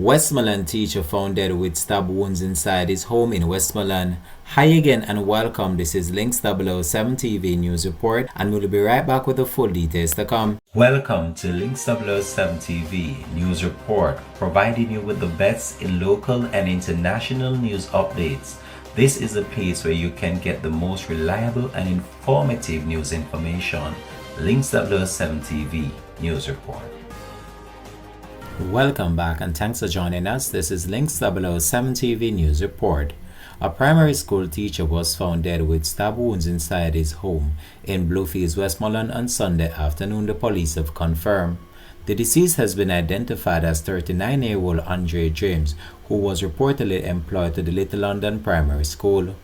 Westmoreland teacher found dead with stab wounds inside his home in Westmoreland. Hi again and welcome. This is Links 007 TV News Report and we'll be right back with the full details to come. Welcome to Links 007 TV News Report, providing you with the best in local and international news updates. This is a place where you can get the most reliable and informative news information. Links 007 TV News Report. Welcome back and thanks for joining us. This is Links 007 TV News Report. A primary school teacher was found dead with stab wounds inside his home in Bluefields, Westmoreland on Sunday afternoon, the police have confirmed. The deceased has been identified as 39-year-old Andre James, who was reportedly employed to the Little London Primary School.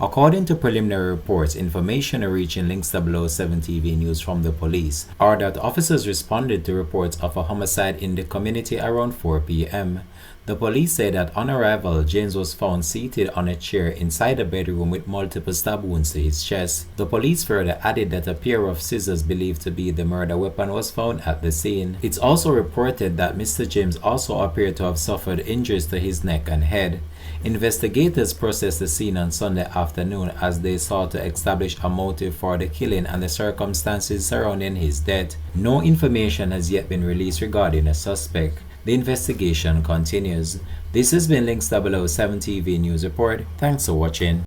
According to preliminary reports, information reaching Links 007 TV News from the police are that officers responded to reports of a homicide in the community around 4 p.m. The police say that on arrival, James was found seated on a chair inside a bedroom with multiple stab wounds to his chest. The police further added that a pair of scissors believed to be the murder weapon was found at the scene. It's also reported that Mr. James also appeared to have suffered injuries to his neck and head. Investigators processed the scene on Sunday afternoon as they sought to establish a motive for the killing and the circumstances surrounding his death. No information has yet been released regarding the suspect. The investigation continues. This has been Links 007 TV News Report. Thanks for watching.